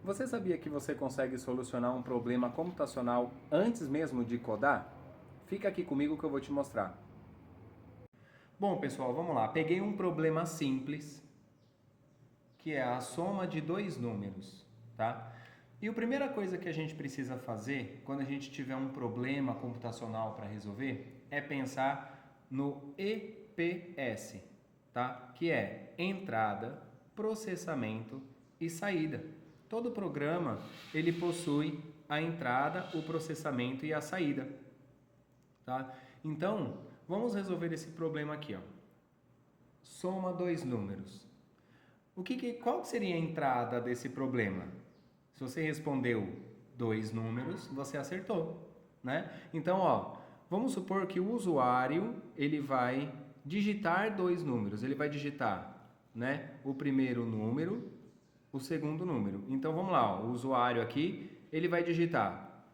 Você sabia que você consegue solucionar um problema computacional antes mesmo de codar? Fica aqui comigo que eu vou te mostrar. Bom, pessoal, vamos lá. Peguei um problema simples, que é a soma de dois números, tá? E a primeira coisa que a gente precisa fazer quando a gente tiver um problema computacional para resolver é pensar no EPS, tá? Que é entrada, processamento e saída. Todo programa ele possui a entrada, o processamento e a saída, tá? Então, vamos resolver esse problema aqui, ó. Soma dois números. Qual seria a entrada desse problema? Se você respondeu dois números, você acertou, né? Então, ó, vamos supor que o usuário ele vai digitar dois números. Ele vai digitar, né, o primeiro número, o segundo número. Então, vamos lá, ó, o usuário aqui ele vai digitar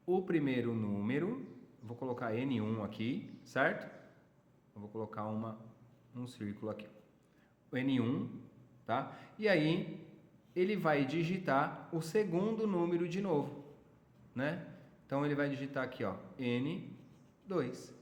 o primeiro número. Vou colocar N1 aqui, certo? Eu vou colocar um círculo aqui. O N1, tá? E aí ele vai digitar o segundo número de novo, né? Então ele vai digitar aqui, ó, N2.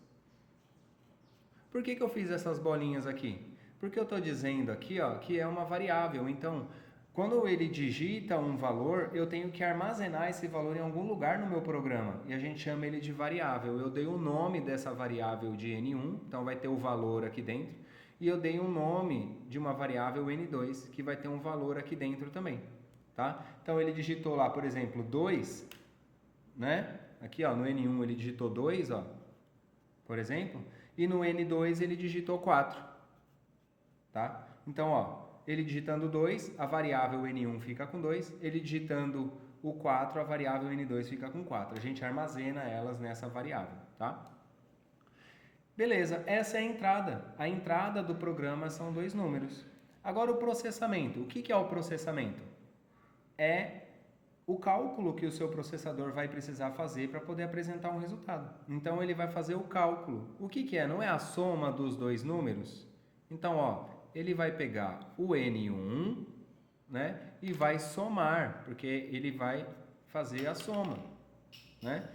Por que eu fiz essas bolinhas aqui? Porque eu estou dizendo aqui, ó, que é uma variável. Então, quando ele digita um valor, eu tenho que armazenar esse valor em algum lugar no meu programa. E a gente chama ele de variável. Eu dei o nome dessa variável de N1, então vai ter o valor aqui dentro. E eu dei um nome de uma variável N2, que vai ter um valor aqui dentro também, tá? Então ele digitou lá, por exemplo, 2, né? Aqui, ó, no N1 ele digitou 2, ó, por exemplo, e no N2 ele digitou 4, tá? Então, ó, ele digitando 2, a variável N1 fica com 2, ele digitando o 4, a variável N2 fica com 4. A gente armazena elas nessa variável, tá? Beleza, essa é a entrada. A entrada do programa são dois números. Agora o processamento. O que é o processamento? É o cálculo que o seu processador vai precisar fazer para poder apresentar um resultado. Então ele vai fazer o cálculo. O que é? Não é a soma dos dois números? Então, ó, ele vai pegar o N1, né, e vai somar, porque ele vai fazer a soma, né,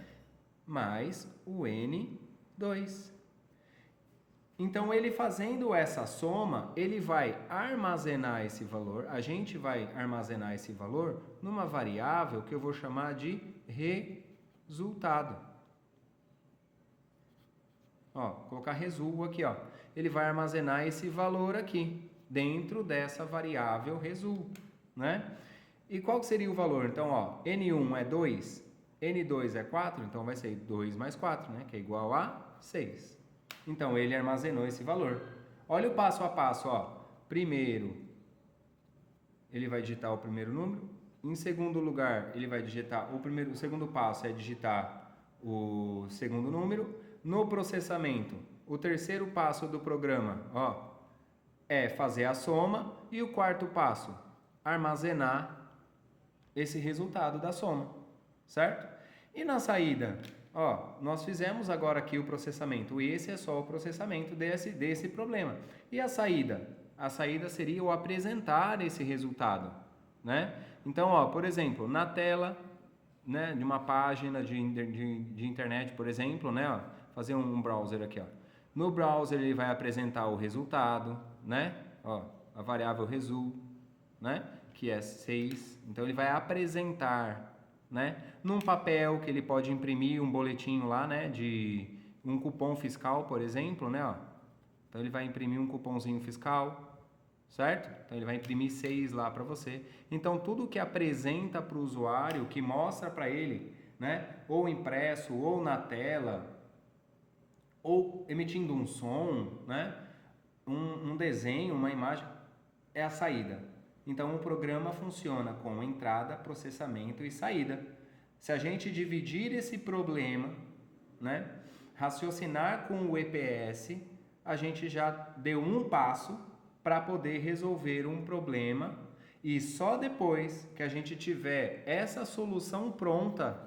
mais o N2. Então, ele fazendo essa soma, ele vai armazenar esse valor, a gente vai armazenar esse valor numa variável que eu vou chamar de resultado. Ó, vou colocar result aqui, ó. Ele vai armazenar esse valor aqui, dentro dessa variável result, né? E qual que seria o valor? Então, ó, N1 é 2, N2 é 4, então vai ser 2 mais 4, né? Que é igual a 6. Então, ele armazenou esse valor. Olha o passo a passo, ó. Primeiro, ele vai digitar o primeiro número. Em segundo lugar, ele vai digitar o segundo passo é digitar o segundo número. No processamento, o terceiro passo do programa, ó, é fazer a soma. E o quarto passo, armazenar esse resultado da soma, certo? E na saída, ó, nós fizemos agora aqui o processamento, e esse é só o processamento desse problema. E a saída? A saída seria o apresentar esse resultado, né? Então, ó, por exemplo, na tela, né, de uma página de internet, por exemplo, né, ó, fazer um browser aqui, ó. No browser ele vai apresentar o resultado, né? Ó, a variável result, né? Que é 6. Então ele vai apresentar, né? Num papel que ele pode imprimir um boletinho lá, né? De um cupom fiscal, por exemplo, né? Ó. Então ele vai imprimir um cupomzinho fiscal, certo? Então ele vai imprimir 6 lá para você. Então tudo que apresenta para o usuário, que mostra para ele, né? Ou impresso, ou na tela, ou emitindo um som, né? Um desenho, uma imagem, é a saída. Então o programa funciona com entrada, processamento e saída. Se a gente dividir esse problema, né, raciocinar com o EPS, a gente já deu um passo para poder resolver um problema, e só depois que a gente tiver essa solução pronta,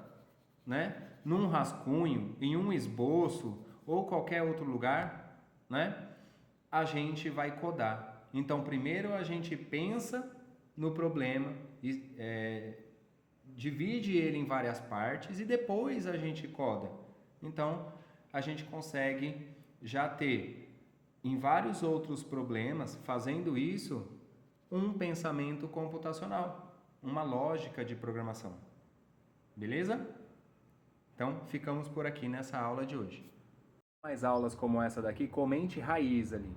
né, num rascunho, em um esboço ou qualquer outro lugar, né, a gente vai codar. Então, primeiro a gente pensa no problema, divide ele em várias partes e depois a gente coda. Então, a gente consegue já ter em vários outros problemas, fazendo isso, um pensamento computacional, uma lógica de programação. Beleza? Então, ficamos por aqui nessa aula de hoje. Mais aulas como essa daqui, comente raiz ali.